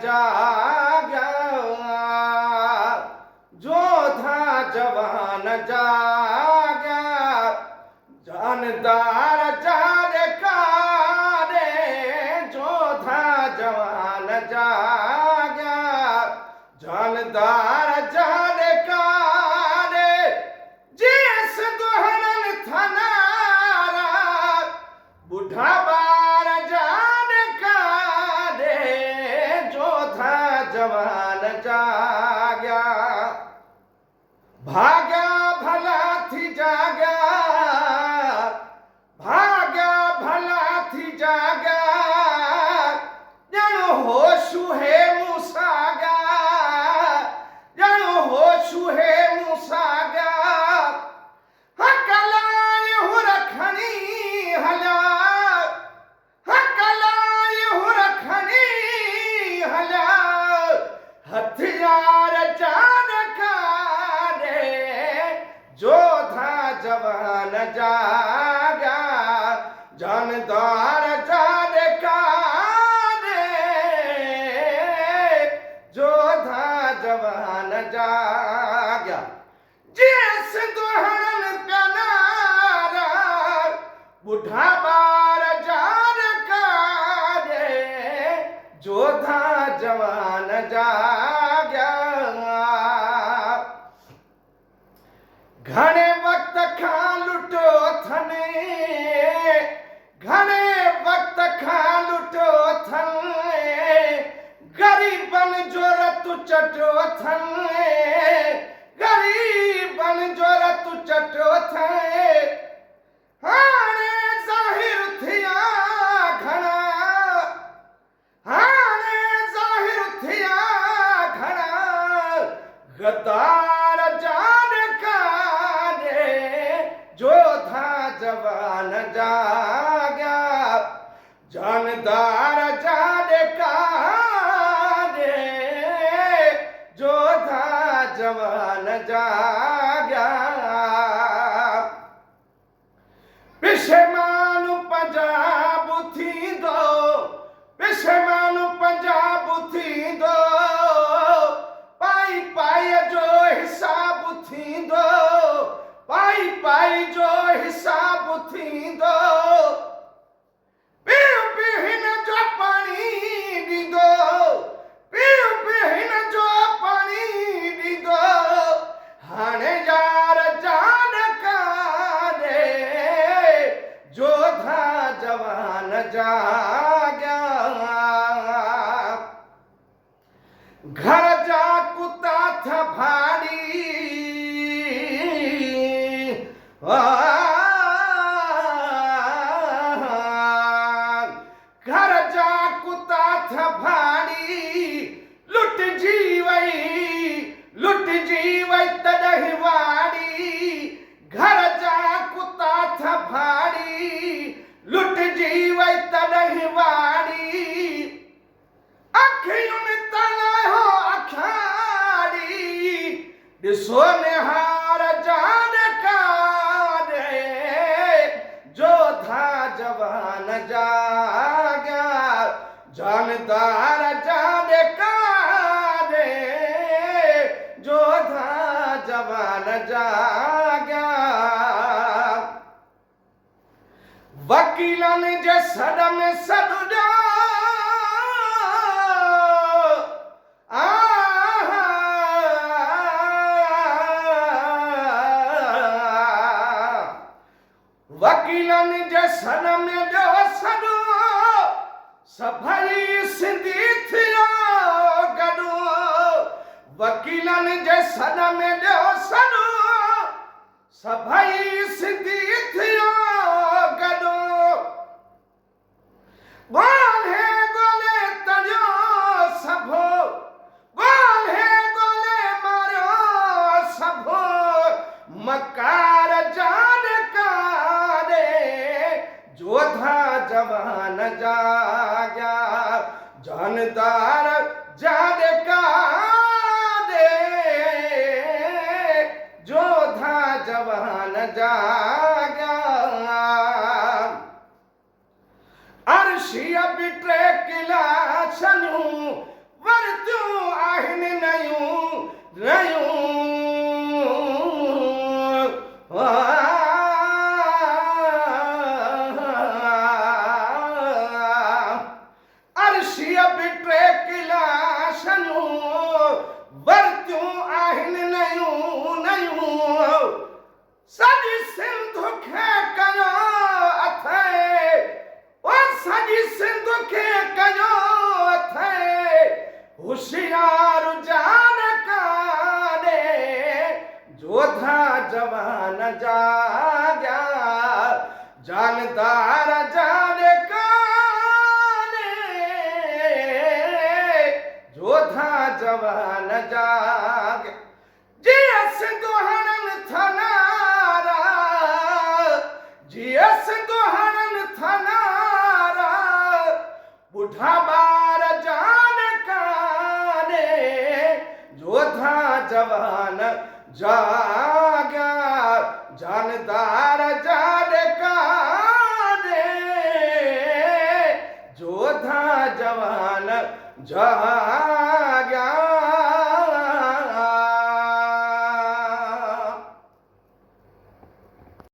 जाग्या, जोधा जवान जाग्या, जानदार जाड़कारे, जोधा जवान जाग्या, जानदार जाड़कारे, जिस दुहरन थनारा, बुढ़ा बार जाड़कारे, जोधा जवान जाग्या, भाग्या भला थी जाग्या, भाग्या भला थी जाग्या, जणो होशु है मूसागा, जणो होशु है मूसागा, हकलाय हुरखनी हला, हकलाय हुरखनी हला, हथियार जानकारे, जोधा जवान जाग्या, जानदार जानकारे, जोधा जवान जाग्या, जिस दुहरन प्यारा, बुढ़ा बार जानकारे, जोधा जवान जाग्या। घणे वक्त खां लुटो थने, घणे वक्त खां लुटो थने, गरीबन जो रतु चटो थने, गरीबन जो रतु चटो थने, हाणे ज़ाहिर थिया घणा, हाणे ज़ाहिर थिया घणा, गद्दार जानकारे, जोधा जवान जाग्या, जानदार जानकारे, जोधा जवान जाग्या। पिशेमानु पंजाब थींदो, पिशेमानु पंजाब थींदो, पाई पाई जो हिसाब थींदो, पाई पाई जो हिसाब थींदो, पीउ पीहिन जो पानी ॾींदो, पीउ पीहिन जो पानी ॾींदो, हाणे यार जानकारे, जोधा जवान जाग्या। घर जा कुत्ता था भाड़ी, घर जा कुत्ता था भाड़ी, लुट जी वई, लुट जी वई तॾहिं वाड़ी, घर जा कुत्ता था भाड़ी, लुट जी वई तॾहिं वाड़ी, अखियुनि तलाए हो अखाड़ी, ॾिसो निहार जानकारे, जोधा जवान जाग्या, जानदार जानकारे, जोधा जवान जाग्या। वकीलन जे सर में सॾो, वकीलन जे सर में ॾियो सॾो, सभई सिंधी थियो गॾु, वकीलन जे सर में ॾियो सॾो, सभई सिंधी थियो गॾु, ॻोल्हे ॻोल्हे तरियो सभो, ॻोल्हे ॻोल्हे मारियो सभो, मकार जानकारे, जोधा जवान जाग्या, जानदार जानकारे, जोधा जवान जाग्या। अर्शी बिटे किला छनू, बिटे किलाशनूं वरतियूं आहिनि नयूं नयूं सॼी सिंध खे कयो अथई ओ सॼी सिंध खे कयो अथई होशियार जान काने जोधा जवान जाॻिया जानदार जान काने जोधा जवान जाॻिया जीअं सिंधु हणनि थनारा जीअं सिंधु हणनि थनारा ॿुढा ॿार जान काने जोधा जवान जाॻिया जानदार जान काने जोधा जवान जाॻिया